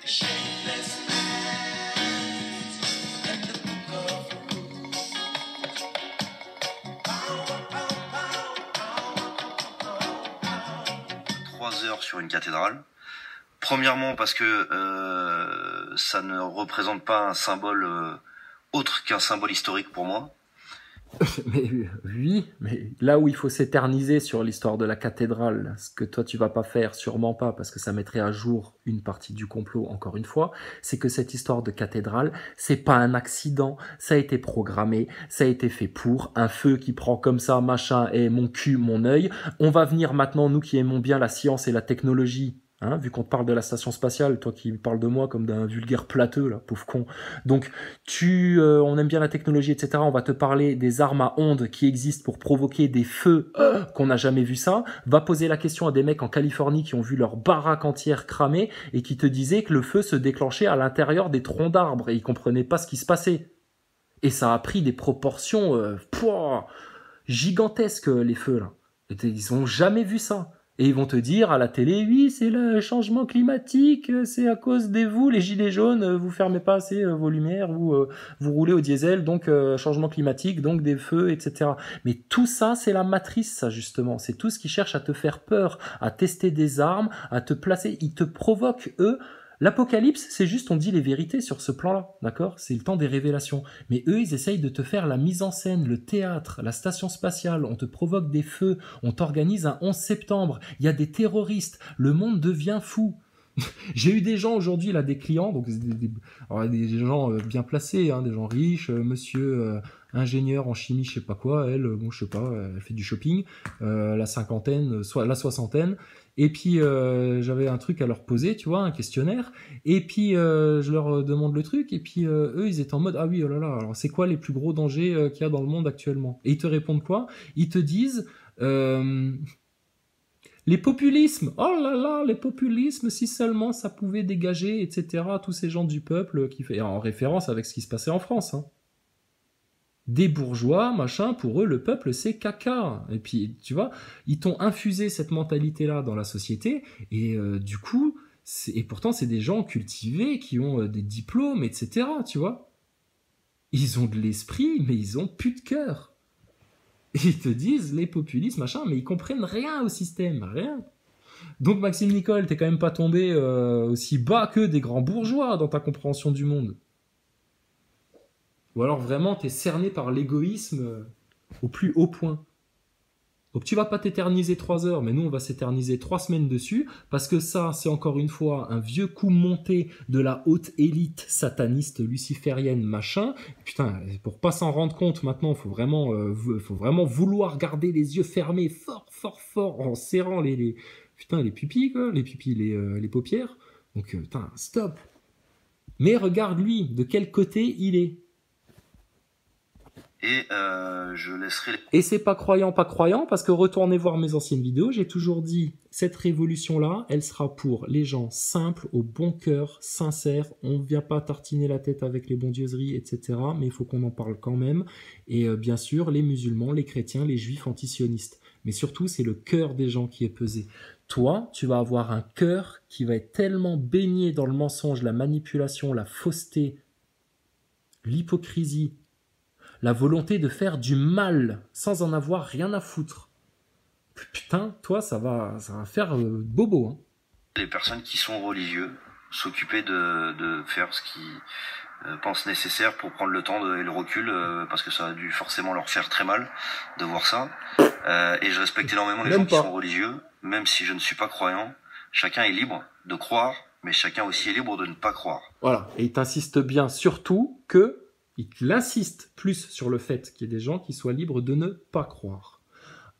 Heures sur une cathédrale. Premièrement parce que ça ne représente pas un symbole autre qu'un symbole historique pour moi. Mais oui, mais là où il faut s'éterniser sur l'histoire de la cathédrale, ce que toi tu vas pas faire, sûrement pas, parce que ça mettrait à jour une partie du complot, encore une fois, c'est que cette histoire de cathédrale, c'est pas un accident, ça a été programmé, ça a été fait pour, un feu qui prend comme ça, machin, et mon cul, mon œil. On va venir maintenant, nous qui aimons bien la science et la technologie, hein, vu qu'on te parle de la station spatiale, toi qui parles de moi comme d'un vulgaire plateux, là, pauvre con. Donc, on aime bien la technologie, etc. On va te parler des armes à ondes qui existent pour provoquer des feux qu'on n'a jamais vu ça. Va poser la question à des mecs en Californie qui ont vu leur baraque entière cramer et qui te disaient que le feu se déclenchait à l'intérieur des troncs d'arbres et ils comprenaient pas ce qui se passait. Et ça a pris des proportions gigantesques, les feux, là. Ils ont jamais vu ça. Et ils vont te dire à la télé, oui, c'est le changement climatique, c'est à cause de vous, les gilets jaunes, vous fermez pas assez vos lumières, vous roulez au diesel, donc changement climatique, donc des feux, etc. Mais tout ça, c'est la matrice, ça, justement. C'est tout ce qui cherche à te faire peur, à tester des armes, à te placer. Ils te provoquent, eux. L'apocalypse, c'est juste on dit les vérités sur ce plan-là, d'accord? C'est le temps des révélations. Mais eux, ils essayent de te faire la mise en scène, le théâtre, la station spatiale, on te provoque des feux, on t'organise un 11 septembre, il y a des terroristes, le monde devient fou. J'ai eu des gens aujourd'hui, là, des clients, donc des gens bien placés, hein, des gens riches, monsieur ingénieur en chimie, je sais pas quoi, elle, bon, je sais pas, elle fait du shopping, la cinquantaine, soit la soixantaine, et puis j'avais un truc à leur poser, tu vois, un questionnaire, et puis je leur demande le truc, et puis eux, ils étaient en mode, ah oui, oh là là, alors c'est quoi les plus gros dangers qu'il y a dans le monde actuellement? Et ils te répondent quoi? Ils te disent... les populismes, oh là là, les populismes, si seulement ça pouvait dégager, etc., tous ces gens du peuple, qui fait en référence avec ce qui se passait en France. Hein. Des bourgeois, machin, pour eux, le peuple, c'est caca. Et puis, tu vois, ils t'ont infusé cette mentalité-là dans la société, et du coup, et pourtant, c'est des gens cultivés, qui ont des diplômes, etc., tu vois. Ils ont de l'esprit, mais ils ont plus de cœur. Ils te disent les populistes, machin, mais ils comprennent rien au système, rien. Donc Maxime Nicole, t'es quand même pas tombé aussi bas que des grands bourgeois dans ta compréhension du monde. Ou alors vraiment t'es cerné par l'égoïsme au plus haut point. Donc tu vas pas t'éterniser 3 heures, mais nous on va s'éterniser 3 semaines dessus, parce que ça c'est encore une fois un vieux coup monté de la haute élite sataniste luciférienne machin. Putain, pour pas s'en rendre compte maintenant, faut vraiment vouloir garder les yeux fermés fort fort fort en serrant les pupilles quoi, les pupilles, les paupières. Donc putain, stop. Mais regarde lui, de quel côté il est. Et je laisserai... Et c'est pas croyant, parce que retournez voir mes anciennes vidéos, j'ai toujours dit, cette révolution-là, elle sera pour les gens simples, au bon cœur, sincères, on ne vient pas tartiner la tête avec les bondieuseries, etc., mais il faut qu'on en parle quand même, et bien sûr, les musulmans, les chrétiens, les juifs antisionistes. Mais surtout, c'est le cœur des gens qui est pesé. Toi, tu vas avoir un cœur qui va être tellement baigné dans le mensonge, la manipulation, la fausseté, l'hypocrisie, la volonté de faire du mal sans en avoir rien à foutre. Putain, toi, ça va faire bobo. Hein. Les personnes qui sont religieux s'occuper de faire ce qu'ils pensent nécessaire pour prendre le temps et le recul, parce que ça a dû forcément leur faire très mal de voir ça. Et je respecte énormément les gens qui sont religieux, même si je ne suis pas croyant. Chacun est libre de croire, mais chacun aussi est libre de ne pas croire. Voilà, et il t'insiste bien surtout que il insiste plus sur le fait qu'il y ait des gens qui soient libres de ne pas croire.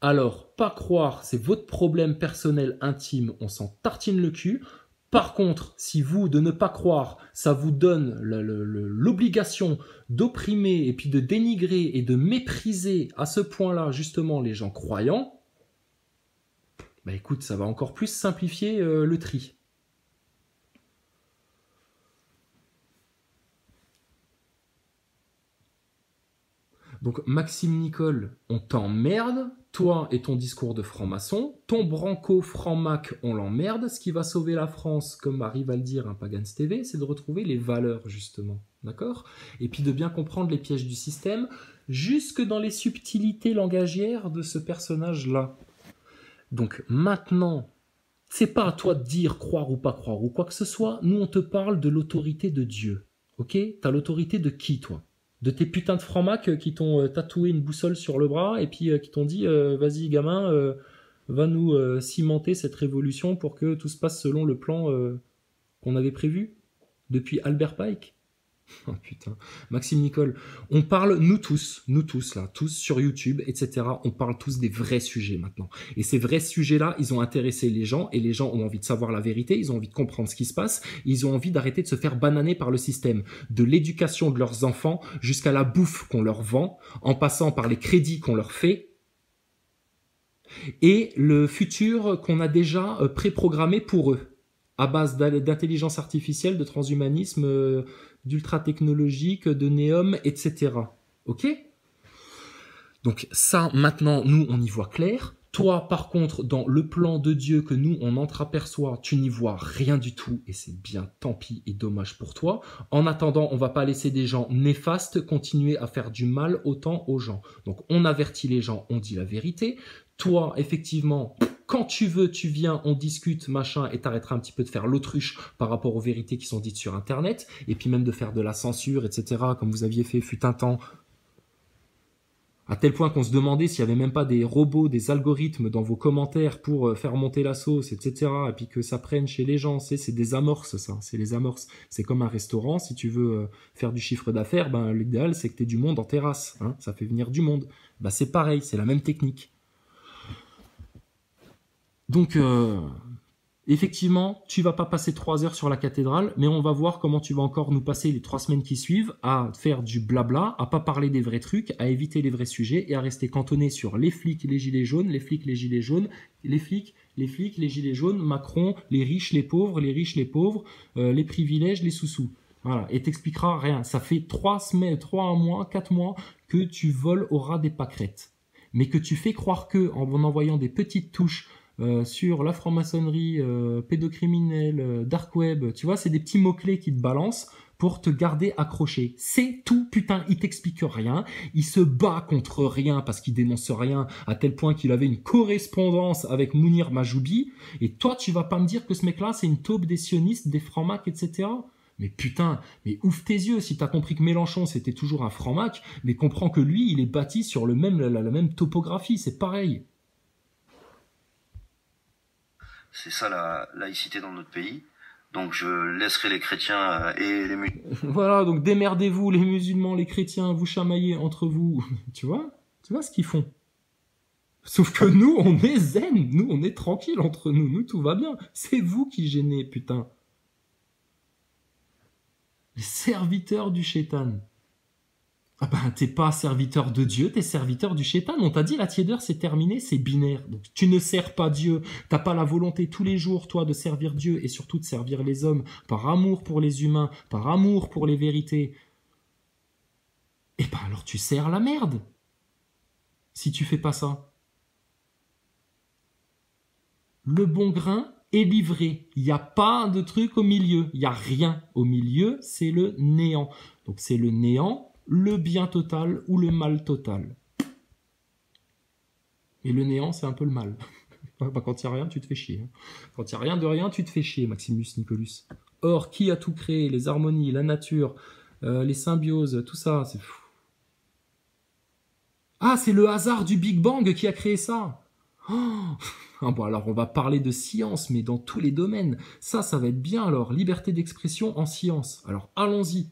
Alors, pas croire, c'est votre problème personnel intime, on s'en tartine le cul. Par contre, si vous, de ne pas croire, ça vous donne l'obligation d'opprimer et puis de dénigrer et de mépriser à ce point-là, justement, les gens croyants, bah écoute, ça va encore plus simplifier le tri. Donc Maxime Nicole, on t'emmerde, toi et ton discours de franc-maçon, ton branco franc-mac, on l'emmerde. Ce qui va sauver la France, comme arrive à le dire un Pagans TV, c'est de retrouver les valeurs, justement. D'accord? Et puis de bien comprendre les pièges du système, jusque dans les subtilités langagières de ce personnage-là. Donc maintenant, c'est pas à toi de dire croire ou pas croire ou quoi que ce soit. Nous, on te parle de l'autorité de Dieu. Ok? T'as l'autorité de qui, toi? De tes putains de francs-mac qui t'ont tatoué une boussole sur le bras et puis qui t'ont dit vas-y gamin, va nous cimenter cette révolution pour que tout se passe selon le plan qu'on avait prévu depuis Albert Pike. Oh putain, Maxime Nicole, on parle, nous tous là, tous sur YouTube, etc. On parle tous des vrais sujets maintenant. Et ces vrais sujets-là, ils ont intéressé les gens, et les gens ont envie de savoir la vérité, ils ont envie de comprendre ce qui se passe, ils ont envie d'arrêter de se faire bananer par le système. De l'éducation de leurs enfants jusqu'à la bouffe qu'on leur vend, en passant par les crédits qu'on leur fait, et le futur qu'on a déjà préprogrammé pour eux, à base d'intelligence artificielle, de transhumanisme, d'ultra-technologique, de néum, etc. Ok? Donc ça, maintenant, nous, on y voit clair. Toi, par contre, dans le plan de Dieu que nous, on entreaperçoit, tu n'y vois rien du tout, et c'est bien tant pis et dommage pour toi. En attendant, on va pas laisser des gens néfastes continuer à faire du mal autant aux gens. Donc on avertit les gens, on dit la vérité. Toi, effectivement, quand tu veux, tu viens, on discute, machin, et t'arrêteras un petit peu de faire l'autruche par rapport aux vérités qui sont dites sur Internet, et puis même de faire de la censure, etc., comme vous aviez fait fut un temps, à tel point qu'on se demandait s'il n'y avait même pas des robots, des algorithmes dans vos commentaires pour faire monter la sauce, etc., et puis que ça prenne chez les gens, c'est des amorces, ça, c'est les amorces. C'est comme un restaurant, si tu veux faire du chiffre d'affaires, ben, l'idéal, c'est que tu aies du monde en terrasse, hein, ça fait venir du monde. Ben, c'est pareil, c'est la même technique. Donc, effectivement, tu vas pas passer 3 heures sur la cathédrale, mais on va voir comment tu vas encore nous passer les 3 semaines qui suivent à faire du blabla, à pas parler des vrais trucs, à éviter les vrais sujets et à rester cantonné sur les flics, les gilets jaunes, les flics, les gilets jaunes, les flics, les gilets jaunes, Macron, les riches, les pauvres, les privilèges, les sous-sous. Voilà, et t'expliqueras rien. Ça fait 3 semaines, 3 mois, 4 mois que tu voles au ras des pâquerettes. Mais que tu fais croire que, en envoyant des petites touches sur la franc-maçonnerie, pédocriminel, dark web, tu vois, c'est des petits mots-clés qui te balancent pour te garder accroché. C'est tout, putain, il t'explique rien, il se bat contre rien parce qu'il dénonce rien, à tel point qu'il avait une correspondance avec Mounir Majoubi, et toi, tu vas pas me dire que ce mec-là, c'est une taupe des sionistes, des francs-macs, etc. Mais putain, mais ouvre tes yeux, si t'as compris que Mélenchon, c'était toujours un franc-mac, mais comprends que lui, il est bâti sur la même topographie, c'est pareil. C'est ça la laïcité dans notre pays. Donc je laisserai les chrétiens et les musulmans. Voilà, donc démerdez-vous, les musulmans, les chrétiens, vous chamaillez entre vous. Tu vois ce qu'ils font. Sauf que nous, on est zen, nous, on est tranquille entre nous, nous, tout va bien. C'est vous qui gênez, putain. Les serviteurs du shaitan. Ah ben, t'es pas serviteur de Dieu, t'es serviteur du shaitan. On t'a dit la tiédeur, c'est terminé, c'est binaire. Donc tu ne sers pas Dieu. T'as pas la volonté tous les jours, toi, de servir Dieu et surtout de servir les hommes par amour pour les humains, par amour pour les vérités. Eh ben alors tu sers la merde. Si tu fais pas ça. Le bon grain est livré. Il n'y a pas de truc au milieu. Il n'y a rien au milieu, c'est le néant. Donc c'est le néant, le bien total ou le mal total. Et le néant, c'est un peu le mal. Quand il n'y a rien, tu te fais chier. Quand il n'y a rien de rien, tu te fais chier, Maximus Nicolus. Or, qui a tout créé? Les harmonies, la nature, les symbioses, tout ça, c'est fou. Ah, c'est le hasard du Big Bang qui a créé ça. Ah bon, alors on va parler de science, mais dans tous les domaines. Ça va être bien alors. Liberté d'expression en science. Alors allons-y.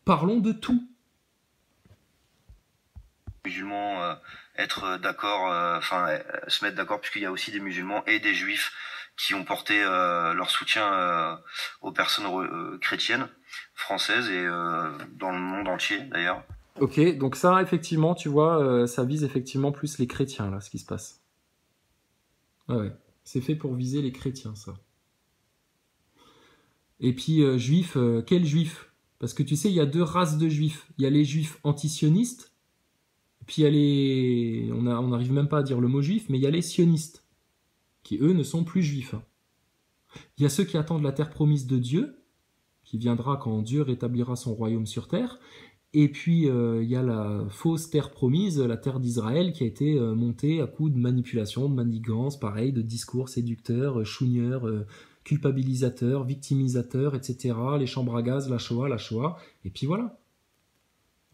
Parlons de tout. Musulmans être d'accord, se mettre d'accord, puisqu'il y a aussi des musulmans et des juifs qui ont porté leur soutien aux personnes chrétiennes françaises et dans le monde entier d'ailleurs. Ok, donc ça effectivement, tu vois, ça vise effectivement plus les chrétiens là, ce qui se passe. Ah ouais, c'est fait pour viser les chrétiens, ça. Et puis, juifs, quels juifs? Parce que tu sais, il y a 2 races de juifs. Il y a les juifs antisionistes Puis il y a les... On n'arrive même pas à dire le mot juif, mais il y a les sionistes, qui eux ne sont plus juifs. Il y a ceux qui attendent la terre promise de Dieu, qui viendra quand Dieu rétablira son royaume sur terre. Et puis il y a la fausse terre promise, la terre d'Israël, qui a été montée à coups de manipulation, de manigance, pareil, de discours séducteurs, chougneurs, culpabilisateurs, victimisateurs, etc. Les chambres à gaz, la Shoah. Et puis voilà.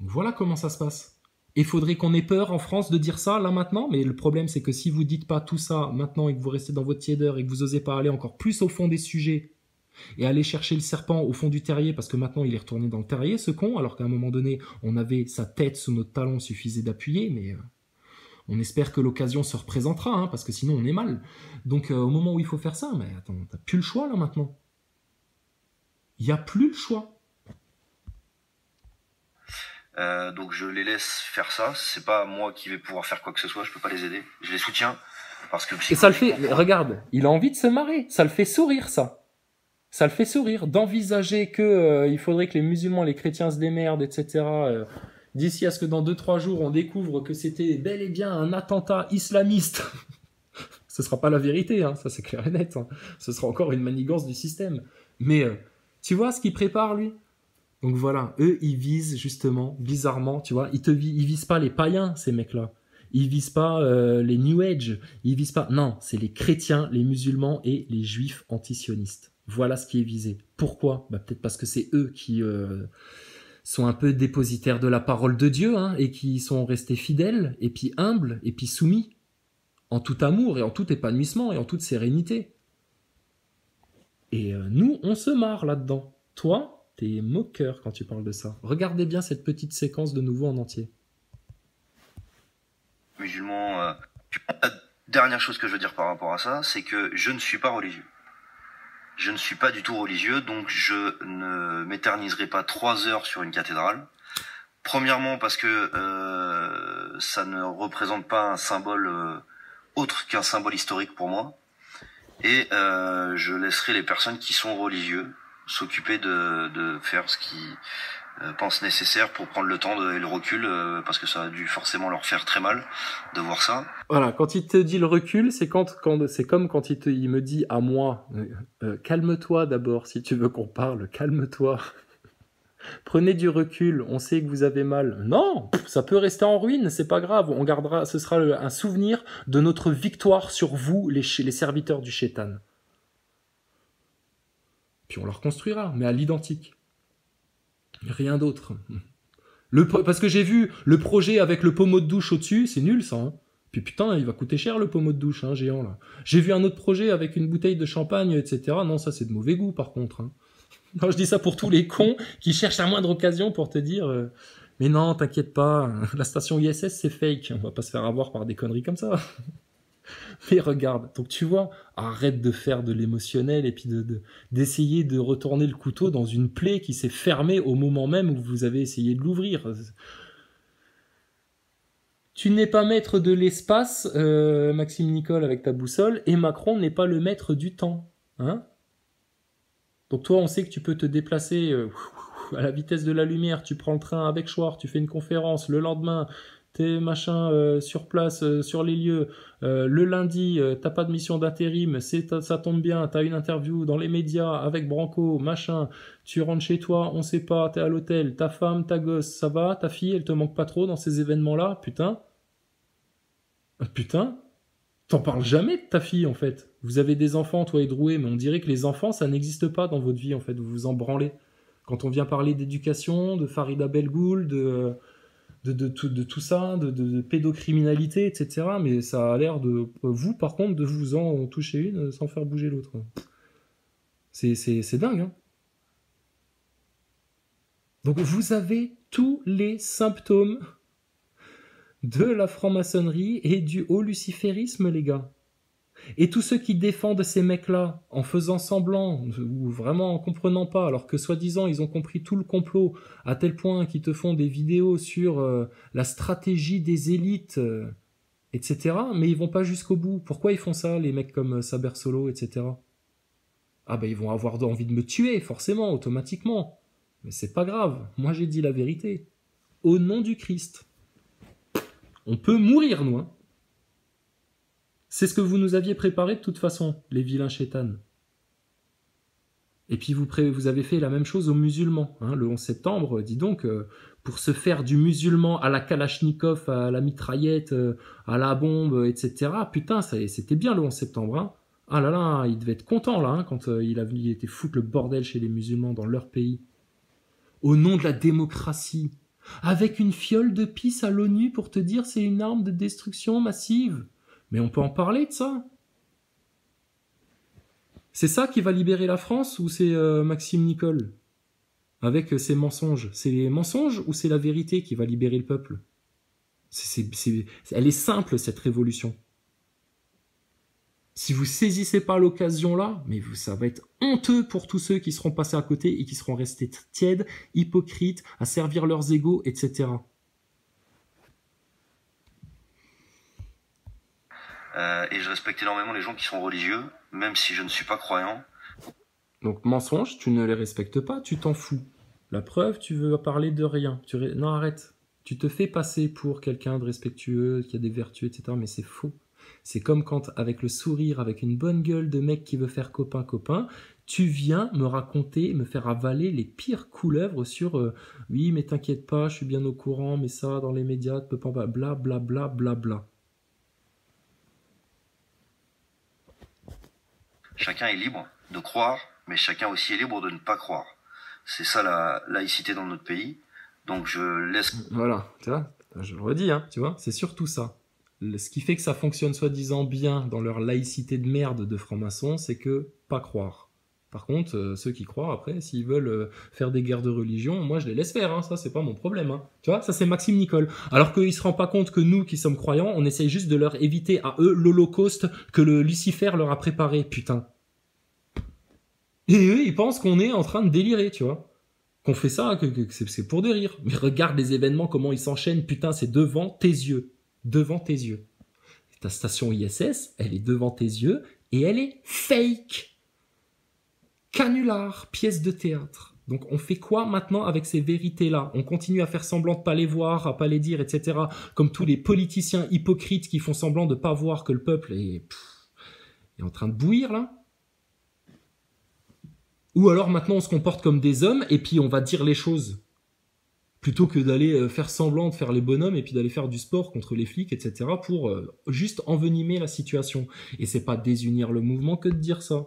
Donc voilà comment ça se passe. Et il faudrait qu'on ait peur en France de dire ça là maintenant, mais le problème c'est que si vous dites pas tout ça maintenant et que vous restez dans votre tiédeur et que vous osez pas aller encore plus au fond des sujets et aller chercher le serpent au fond du terrier parce que maintenant il est retourné dans le terrier ce con, alors qu'à un moment donné on avait sa tête sous notre talon, il suffisait d'appuyer, mais on espère que l'occasion se représentera, hein, parce que sinon on est mal. Donc au moment où il faut faire ça, mais attends, t'as plus le choix là maintenant. Il n'y a plus le choix. Donc je les laisse faire ça. C'est pas moi qui vais pouvoir faire quoi que ce soit. Je peux pas les aider. Je les soutiens parce que. Et ça le fait. Regarde, il a envie de se marrer. Ça le fait sourire, ça. Ça le fait sourire d'envisager que il faudrait que les musulmans, les chrétiens se démerdent, etc. D'ici à ce que dans 2-3 jours on découvre que c'était bel et bien un attentat islamiste. Ce sera pas la vérité, hein, ça c'est clair et net. Hein. Ce sera encore une manigance du système. Mais tu vois ce qu'il prépare lui. Donc voilà, eux, ils visent justement, bizarrement, tu vois, ils visent pas les païens, ces mecs-là. Ils visent pas les New Age. Ils visent pas... Non, c'est les chrétiens, les musulmans et les juifs antisionistes. Voilà ce qui est visé. Pourquoi ? Peut-être parce que c'est eux qui sont un peu dépositaires de la parole de Dieu, hein, et qui sont restés fidèles, et puis humbles, et puis soumis, en tout amour, et en tout épanouissement, et en toute sérénité. Et nous, on se marre là-dedans. Toi, t'es moqueur quand tu parles de ça. Regardez bien cette petite séquence de nouveau en entier. Musulman, la dernière chose que je veux dire par rapport à ça, c'est que je ne suis pas religieux. Je ne suis pas du tout religieux, donc je ne m'éterniserai pas 3 heures sur une cathédrale. Premièrement parce que ça ne représente pas un symbole autre qu'un symbole historique pour moi. Et je laisserai les personnes qui sont religieux s'occuper de faire ce qu'ils pensent nécessaire pour prendre le temps et le recul, parce que ça a dû forcément leur faire très mal de voir ça. Voilà, quand il te dit le recul, c'est c'est comme quand il me dit à moi, calme-toi d'abord si tu veux qu'on parle, calme-toi. Prenez du recul, on sait que vous avez mal. Non, ça peut rester en ruine, c'est pas grave, on gardera, ce sera un souvenir de notre victoire sur vous, les serviteurs du Shaitan. Puis on le reconstruira, mais à l'identique. Rien d'autre. Parce que j'ai vu le projet avec le pommeau de douche au-dessus, c'est nul ça. Hein. Puis putain, il va coûter cher le pommeau de douche, hein, géant là. J'ai vu un autre projet avec une bouteille de champagne, etc. Non, ça c'est de mauvais goût par contre. Hein. Non, je dis ça pour tous les cons qui cherchent la moindre occasion pour te dire mais non, t'inquiète pas, la station ISS c'est fake, on va pas se faire avoir par des conneries comme ça. Mais regarde, donc tu vois, arrête de faire de l'émotionnel et puis d'essayer de retourner le couteau dans une plaie qui s'est fermée au moment même où vous avez essayé de l'ouvrir. Tu n'es pas maître de l'espace, Maxime Nicole, avec ta boussole, et Macron n'est pas le maître du temps. Hein ? Donc toi, on sait que tu peux te déplacer à la vitesse de la lumière, tu prends le train avec Chouard, tu fais une conférence, le lendemain, t'es machin sur place, sur les lieux, le lundi, t'as pas de mission d'intérim, ça tombe bien, t'as une interview dans les médias avec Branco, machin, tu rentres chez toi, on sait pas, t'es à l'hôtel, ta femme, ta gosse, ça va, ta fille, elle te manque pas trop dans ces événements-là, putain. Putain, t'en parles jamais de ta fille en fait. Vous avez des enfants, toi et Drouet, mais on dirait que les enfants, ça n'existe pas dans votre vie en fait, vous vous en branlez. Quand on vient parler d'éducation, de Farida Belgoul, de tout ça, de pédocriminalité, etc. Mais ça a l'air de vous, par contre, de vous en toucher une sans faire bouger l'autre. C'est dingue, hein. Donc vous avez tous les symptômes de la franc-maçonnerie et du haut luciférisme, les gars. Et tous ceux qui défendent ces mecs-là en faisant semblant ou vraiment en comprenant pas, alors que soi-disant ils ont compris tout le complot à tel point qu'ils te font des vidéos sur la stratégie des élites, etc. Mais ils vont pas jusqu'au bout. Pourquoi ils font ça, les mecs comme Saber Solo, etc. Ah ben ils vont avoir envie de me tuer, forcément, automatiquement. Mais c'est pas grave. Moi j'ai dit la vérité. Au nom du Christ. On peut mourir, nous. Hein. C'est ce que vous nous aviez préparé de toute façon, les vilains chétanes. Et puis vous avez fait la même chose aux musulmans. Hein, le 11 septembre, dis donc, pour se faire du musulman à la Kalachnikov, à la mitraillette, à la bombe, etc. Putain, c'était bien le 11 septembre. Hein. Ah là là, il devait être content là, hein, quand il était foutre le bordel chez les musulmans dans leur pays. Au nom de la démocratie. Avec une fiole de pisse à l'ONU pour te dire c'est une arme de destruction massive. Mais on peut en parler de ça. C'est ça qui va libérer la France ou c'est Maxime Nicole avec ses mensonges? C'est les mensonges ou c'est la vérité qui va libérer le peuple? Elle est simple cette révolution. Si vous saisissez pas l'occasion là, mais ça va être honteux pour tous ceux qui seront passés à côté et qui seront restés tièdes, hypocrites, à servir leurs égos, etc. Et je respecte énormément les gens qui sont religieux, même si je ne suis pas croyant. Donc mensonge, tu ne les respectes pas, tu t'en fous. La preuve, tu veux parler de rien. Non, arrête. Tu te fais passer pour quelqu'un de respectueux, qui a des vertus, etc. Mais c'est faux. C'est comme quand, avec le sourire, avec une bonne gueule de mec qui veut faire copain-copain, tu viens me raconter, me faire avaler les pires couleuvres sur oui, mais t'inquiète pas, je suis bien au courant, mais ça, dans les médias, tu peux pas, bla bla bla bla bla. Chacun est libre de croire, mais chacun aussi est libre de ne pas croire. C'est ça la laïcité dans notre pays. Donc je laisse... Voilà, tu vois, je le redis, hein, tu vois, c'est surtout ça. Ce qui fait que ça fonctionne soi-disant bien dans leur laïcité de merde de francs-maçons, c'est que pas croire. Par contre, ceux qui croient, après, s'ils veulent faire des guerres de religion, moi je les laisse faire, hein, ça c'est pas mon problème. Hein. Tu vois, ça c'est Maxime Nicole. Alors qu'il se rend pas compte que nous qui sommes croyants, on essaye juste de leur éviter à eux l'holocauste que le Lucifer leur a préparé, putain. Et eux, ils pensent qu'on est en train de délirer, tu vois. Qu'on fait ça, que c'est pour de rire. Mais regarde les événements, comment ils s'enchaînent, putain, c'est devant tes yeux. Devant tes yeux. Ta station ISS, elle est devant tes yeux et elle est fake. Canular, pièce de théâtre. Donc on fait quoi maintenant avec ces vérités-là? On continue à faire semblant de pas les voir, à pas les dire, etc. Comme tous les politiciens hypocrites qui font semblant de pas voir que le peuple est en train de bouillir là. Ou alors maintenant on se comporte comme des hommes et puis on va dire les choses. Plutôt que d'aller faire semblant de faire les bonhommes et puis d'aller faire du sport contre les flics, etc. pour juste envenimer la situation. Et c'est pas désunir le mouvement que de dire ça.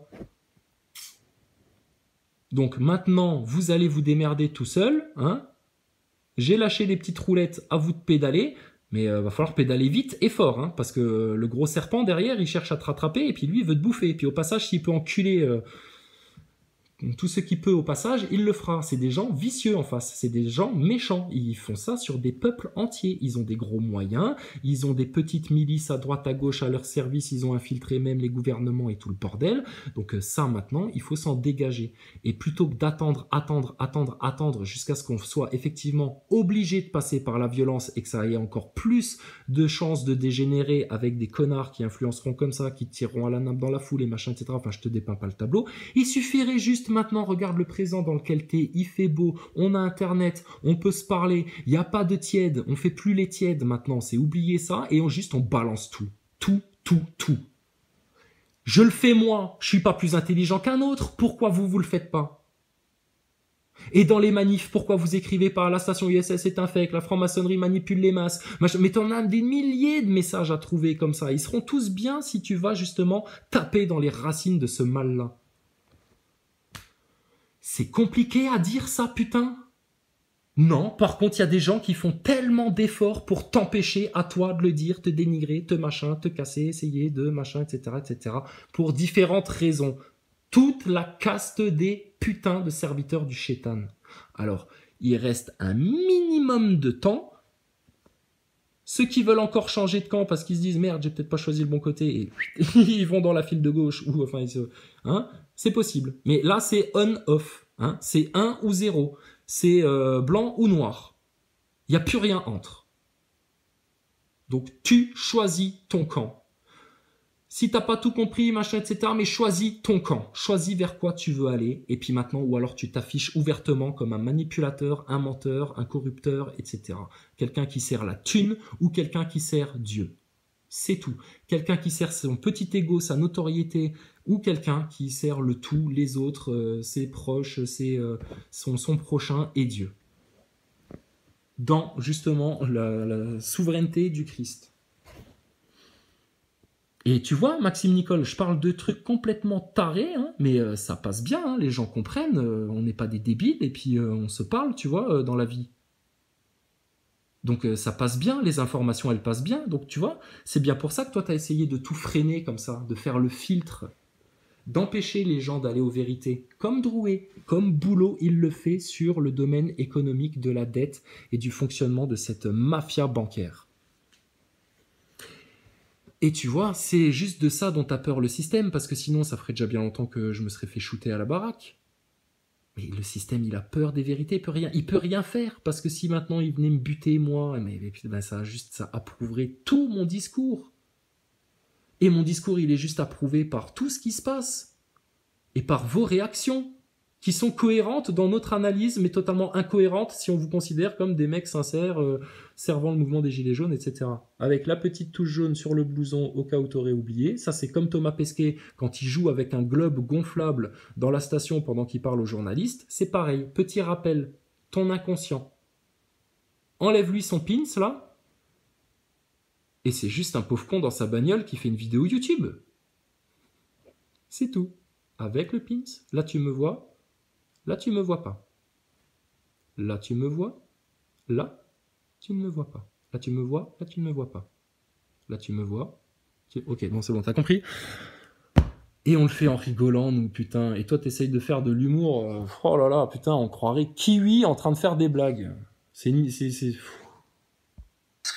Donc maintenant, vous allez vous démerder tout seul. Hein. J'ai lâché les petites roulettes, à vous de pédaler. Mais va falloir pédaler vite et fort. Hein, parce que le gros serpent derrière, il cherche à te rattraper et puis lui, il veut te bouffer. Et puis au passage, s'il peut enculer... tout ce qu'il peut au passage, il le fera. C'est des gens vicieux en face, c'est des gens méchants. Ils font ça sur des peuples entiers. Ils ont des gros moyens, ils ont des petites milices à droite à gauche à leur service, ils ont infiltré même les gouvernements et tout le bordel. Donc ça maintenant, il faut s'en dégager. Et plutôt que attendre jusqu'à ce qu'on soit effectivement obligé de passer par la violence et que ça ait encore plus de chances de dégénérer avec des connards qui influenceront comme ça, qui tireront à la nappe dans la foule et machin, etc. Enfin, je te dépeins pas le tableau. Il suffirait juste maintenant, regarde le présent dans lequel t'es, il fait beau, on a internet, on peut se parler, il n'y a pas de tiède, on fait plus les tièdes maintenant, c'est oublier ça, et on balance tout. Tout. Je le fais moi, je suis pas plus intelligent qu'un autre, pourquoi vous le faites pas? Et dans les manifs, pourquoi vous écrivez pas la station ISS est un fake, la franc-maçonnerie manipule les masses, mais t'en as des milliers de messages à trouver comme ça, ils seront tous bien si tu vas justement taper dans les racines de ce mal-là. C'est compliqué à dire ça, putain? Non, par contre, il y a des gens qui font tellement d'efforts pour t'empêcher à toi de le dire, te dénigrer, te machin, te casser, essayer de machin, etc., pour différentes raisons. Toute la caste des putains de serviteurs du chétan. Alors, il reste un minimum de temps. Ceux qui veulent encore changer de camp parce qu'ils se disent « Merde, j'ai peut-être pas choisi le bon côté » et ils vont dans la file de gauche, ou enfin, c'est possible. Mais là, c'est on-off. Hein, c'est 1 ou 0. C'est blanc ou noir. Il n'y a plus rien entre. Donc, tu choisis ton camp. Si t'as pas tout compris, machin, etc., mais choisis ton camp. Choisis vers quoi tu veux aller. Et puis maintenant, ou alors tu t'affiches ouvertement comme un manipulateur, un menteur, un corrupteur, etc. Quelqu'un qui sert la thune ou quelqu'un qui sert Dieu. C'est tout. Quelqu'un qui sert son petit ego, sa notoriété, ou quelqu'un qui sert le tout, les autres, ses proches, son prochain et Dieu. Dans justement la souveraineté du Christ. Et tu vois, Maxime Nicole, je parle de trucs complètement tarés, hein, mais ça passe bien, hein, les gens comprennent, on n'est pas des débiles, et puis on se parle, tu vois, dans la vie. Donc ça passe bien, les informations, elles passent bien. Donc tu vois, c'est bien pour ça que toi, tu as essayé de tout freiner comme ça, de faire le filtre, d'empêcher les gens d'aller aux vérités, comme Drouet, comme Boulot, il le fait sur le domaine économique de la dette et du fonctionnement de cette mafia bancaire. Et tu vois, c'est juste de ça dont a peur le système, parce que sinon, ça ferait déjà bien longtemps que je me serais fait shooter à la baraque. Mais le système, il a peur des vérités, il peut rien faire, parce que si maintenant il venait me buter, moi, ben ça approuverait tout mon discours. Et mon discours, il est juste approuvé par tout ce qui se passe, et par vos réactions, qui sont cohérentes dans notre analyse, mais totalement incohérentes si on vous considère comme des mecs sincères, servant le mouvement des Gilets jaunes, etc. Avec la petite touche jaune sur le blouson au cas où t'aurais oublié. Ça, c'est comme Thomas Pesquet quand il joue avec un globe gonflable dans la station pendant qu'il parle aux journalistes. C'est pareil. Petit rappel, ton inconscient. Enlève-lui son pins, là, et c'est juste un pauvre con dans sa bagnole qui fait une vidéo YouTube. C'est tout. Avec le pins. Là, tu me vois. Là, tu me vois pas. Là, tu me vois. Là, tu ne me vois pas. Là, tu me vois. Là, tu ne me vois pas. Là, tu me vois. Ok, bon, c'est bon, t'as compris. Et on le fait en rigolant, nous, putain. Et toi, t'essayes de faire de l'humour. Oh là là, putain, on croirait Kiwi en train de faire des blagues. C'est...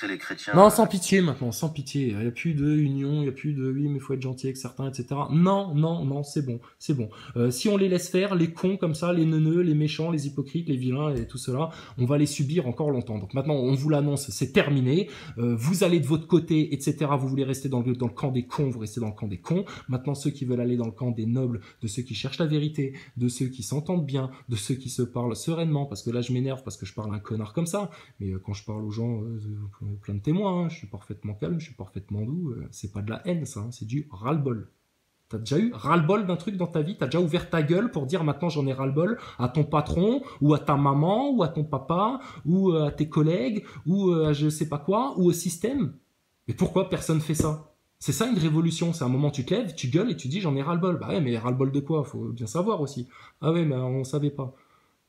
Les chrétiens. Non, sans pitié maintenant, sans pitié. Il n'y a plus de union, il n'y a plus de oui, mais il faut être gentil avec certains, etc. Non, non, non, c'est bon, c'est bon. Si on les laisse faire, les cons comme ça, les neuneux, les méchants, les hypocrites, les vilains et tout cela, on va les subir encore longtemps. Donc maintenant, on vous l'annonce, c'est terminé. Vous allez de votre côté, etc. Vous voulez rester dans le camp des cons, vous restez dans le camp des cons. Maintenant, ceux qui veulent aller dans le camp des nobles, de ceux qui cherchent la vérité, de ceux qui s'entendent bien, de ceux qui se parlent sereinement, parce que là, je m'énerve parce que je parle à un connard comme ça. Mais quand je parle aux gens... plein de témoins, hein. Je suis parfaitement calme, je suis parfaitement doux, c'est pas de la haine ça, hein. C'est du ras-le-bol. T'as déjà eu ras-le-bol d'un truc dans ta vie? T'as déjà ouvert ta gueule pour dire maintenant j'en ai ras-le-bol à ton patron, ou à ta maman, ou à ton papa, ou à tes collègues, ou à je sais pas quoi, ou au système? Mais pourquoi personne fait ça? C'est ça une révolution, c'est un moment où tu te lèves, tu gueules et tu dis j'en ai ras-le-bol. Bah ouais, mais ras-le-bol de quoi? Faut bien savoir aussi. Ah ouais, mais on savait pas.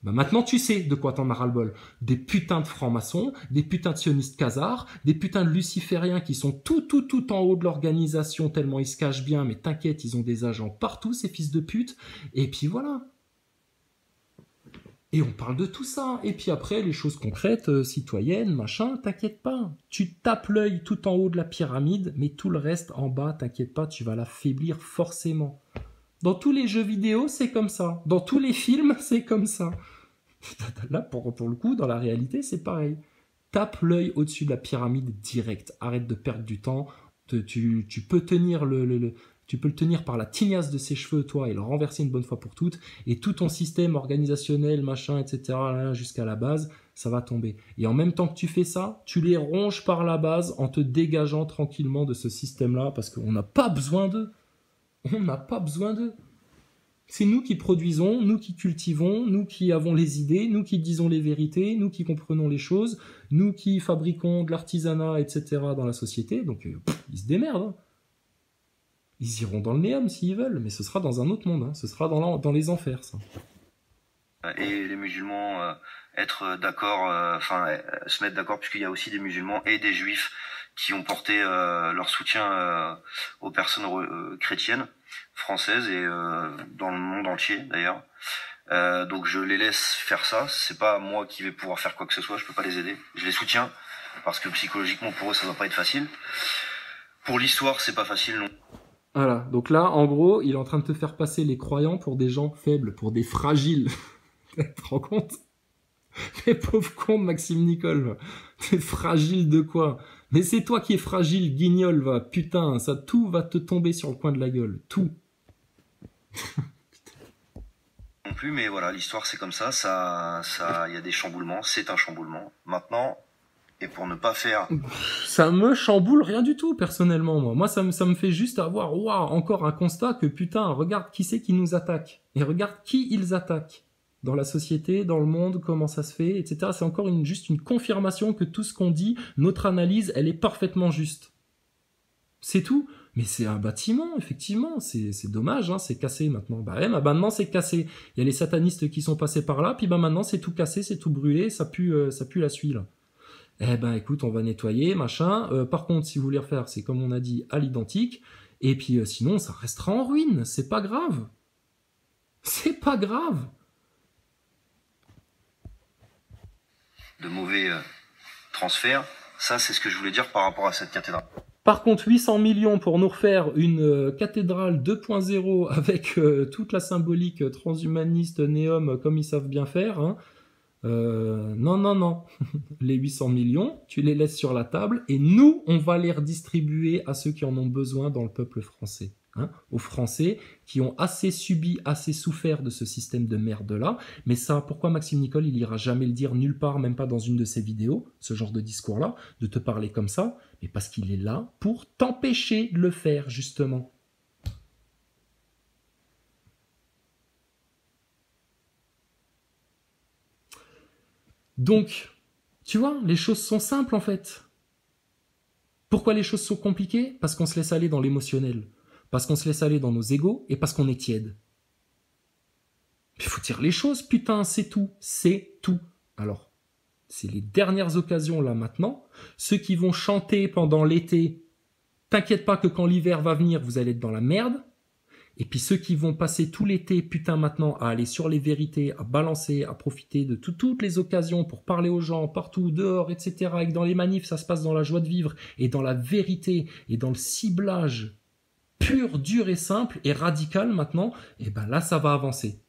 Bah maintenant tu sais de quoi t'en as ras-le-bol. Des putains de francs-maçons, des putains de sionistes khazars, des putains de lucifériens qui sont tout en haut de l'organisation tellement ils se cachent bien, mais t'inquiète, ils ont des agents partout, ces fils de pute. Et puis voilà. Et on parle de tout ça. Et puis après, les choses concrètes, citoyennes, machin, t'inquiète pas. Tu tapes l'œil tout en haut de la pyramide, mais tout le reste en bas, t'inquiète pas, tu vas l'affaiblir forcément. Dans tous les jeux vidéo, c'est comme ça. Dans tous les films, c'est comme ça. Là, pour le coup, dans la réalité, c'est pareil. Tape l'œil au-dessus de la pyramide direct. Arrête de perdre du temps. Tu peux tenir tu peux le tenir par la tignasse de ses cheveux, toi, et le renverser une bonne fois pour toutes. Et tout ton système organisationnel, machin, etc., jusqu'à la base, ça va tomber. Et en même temps que tu fais ça, tu les ronges par la base en te dégageant tranquillement de ce système-là, parce qu'on n'a pas besoin d'eux. On n'a pas besoin d'eux. C'est nous qui produisons, nous qui cultivons, nous qui avons les idées, nous qui disons les vérités, nous qui comprenons les choses, nous qui fabriquons de l'artisanat, etc. dans la société. Donc, ils se démerdent. Hein. Ils iront dans le néant s'ils veulent, mais ce sera dans un autre monde. Hein. Ce sera dans les enfers, ça. Et les musulmans être d'accord, se mettre d'accord, puisqu'il y a aussi des musulmans et des juifs qui ont porté leur soutien aux personnes chrétiennes françaises et dans le monde entier d'ailleurs. Donc je les laisse faire ça. C'est pas moi qui vais pouvoir faire quoi que ce soit. Je peux pas les aider. Je les soutiens parce que psychologiquement pour eux ça doit pas être facile. Pour l'histoire c'est pas facile non. Voilà. Donc là en gros il est en train de te faire passer les croyants pour des gens faibles, pour des fragiles. Tu te rends compte? Les pauvres cons de Maxime Nicole. T'es fragile de quoi? Mais c'est toi qui es fragile, guignol, va. Putain, ça, tout va te tomber sur le coin de la gueule. Tout. Non plus, mais voilà, l'histoire c'est comme ça, il y a des chamboulements, c'est un chamboulement. Maintenant, et pour ne pas faire... Ça me chamboule rien du tout, personnellement, moi. Moi, ça me fait juste avoir, waouh, encore un constat que, putain, regarde qui c'est qui nous attaque. Et regarde qui ils attaquent. Dans la société, dans le monde, comment ça se fait, etc. C'est encore juste une confirmation que tout ce qu'on dit, notre analyse, elle est parfaitement juste. C'est tout. Mais c'est un bâtiment, effectivement. C'est dommage, hein, c'est cassé maintenant. Bah ouais, maintenant c'est cassé. Il y a les satanistes qui sont passés par là, puis bah maintenant c'est tout cassé, c'est tout brûlé, ça pue la suie, là. Eh ben écoute, on va nettoyer, machin. Par contre, si vous voulez refaire, c'est comme on a dit, à l'identique. Et puis sinon, ça restera en ruine. C'est pas grave. C'est pas grave. De mauvais transferts. Ça, c'est ce que je voulais dire par rapport à cette cathédrale. Par contre, 800 millions pour nous refaire une cathédrale 2.0 avec toute la symbolique transhumaniste, néum, comme ils savent bien faire. Hein. Non, non, non. Les 800 millions, tu les laisses sur la table et nous, on va les redistribuer à ceux qui en ont besoin dans le peuple français. Hein, aux Français qui ont assez subi, assez souffert de ce système de merde-là. Mais ça, pourquoi Maxime Nicole, il ira jamais le dire nulle part, même pas dans une de ses vidéos, ce genre de discours-là, de te parler comme ça? Mais parce qu'il est là pour t'empêcher de le faire, justement. Donc, tu vois, les choses sont simples, en fait. Pourquoi les choses sont compliquées? Parce qu'on se laisse aller dans l'émotionnel. Parce qu'on se laisse aller dans nos égos et parce qu'on est tiède. Il faut dire les choses, putain, c'est tout. C'est tout. Alors, c'est les dernières occasions là maintenant. Ceux qui vont chanter pendant l'été, t'inquiète pas que quand l'hiver va venir, vous allez être dans la merde. Et puis ceux qui vont passer tout l'été, putain, maintenant, à aller sur les vérités, à balancer, à profiter de toutes les occasions pour parler aux gens, partout, dehors, etc. Et que dans les manifs, ça se passe dans la joie de vivre et dans la vérité et dans le ciblage pur, dur et simple et radical maintenant, et ben là ça va avancer.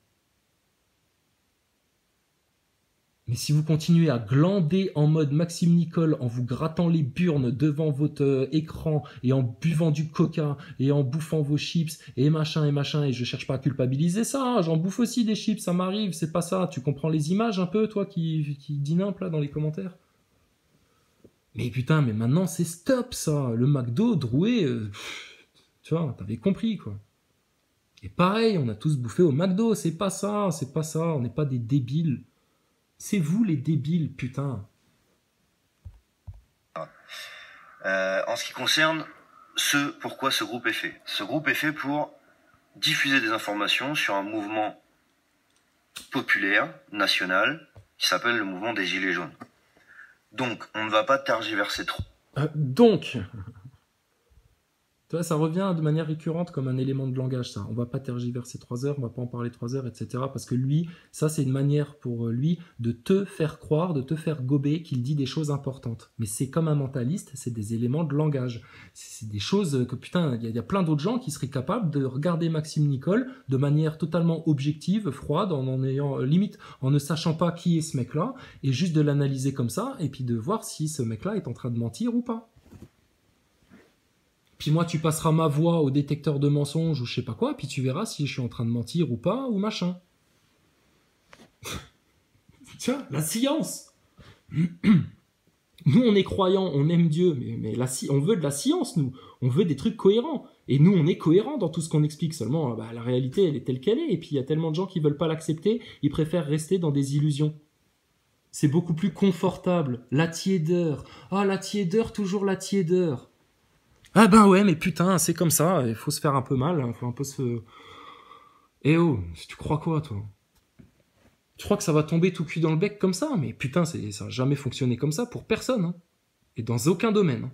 Mais si vous continuez à glander en mode Maxime Nicole en vous grattant les burnes devant votre écran et en buvant du coca et en bouffant vos chips et machin, et je cherche pas à culpabiliser ça, hein, j'en bouffe aussi des chips, ça m'arrive, c'est pas ça, tu comprends les images un peu, toi qui dis nimp là dans les commentaires? Mais putain, mais maintenant c'est stop ça, le McDo, Drouet... Tu vois, t'avais compris, quoi. Et pareil, on a tous bouffé au McDo, c'est pas ça, on n'est pas des débiles. C'est vous les débiles, putain. En ce qui concerne pourquoi ce groupe est fait. Ce groupe est fait pour diffuser des informations sur un mouvement populaire, national, qui s'appelle le mouvement des Gilets jaunes. Donc, on ne va pas tergiverser trop. Donc... Tu vois, ça revient de manière récurrente comme un élément de langage, ça. On va pas tergiverser 3 heures, on va pas en parler 3 heures, etc. Parce que lui, ça c'est une manière pour lui de te faire croire, de te faire gober qu'il dit des choses importantes. Mais c'est comme un mentaliste, c'est des éléments de langage. C'est des choses que, putain, il y a plein d'autres gens qui seraient capables de regarder Maxime Nicole de manière totalement objective, froide, en ayant limite, en ne sachant pas qui est ce mec-là, et juste de l'analyser comme ça, et puis de voir si ce mec-là est en train de mentir ou pas. Puis moi, tu passeras ma voix au détecteur de mensonges ou je sais pas quoi, puis tu verras si je suis en train de mentir ou pas, ou machin. Tiens, la science. Nous, on est croyants, on aime Dieu, mais on veut de la science, nous. On veut des trucs cohérents. Et nous, on est cohérents dans tout ce qu'on explique. Seulement, bah, la réalité, elle est telle qu'elle est. Et puis, il y a tellement de gens qui veulent pas l'accepter, ils préfèrent rester dans des illusions. C'est beaucoup plus confortable. La tiédeur. Ah, la tiédeur, toujours la tiédeur. Ah ben ouais, mais putain, c'est comme ça, il faut se faire un peu mal, il faut un peu se... Eh oh, tu crois quoi, toi? Tu crois que ça va tomber tout cuit dans le bec comme ça? Mais putain, ça n'a jamais fonctionné comme ça pour personne, hein. Et dans aucun domaine.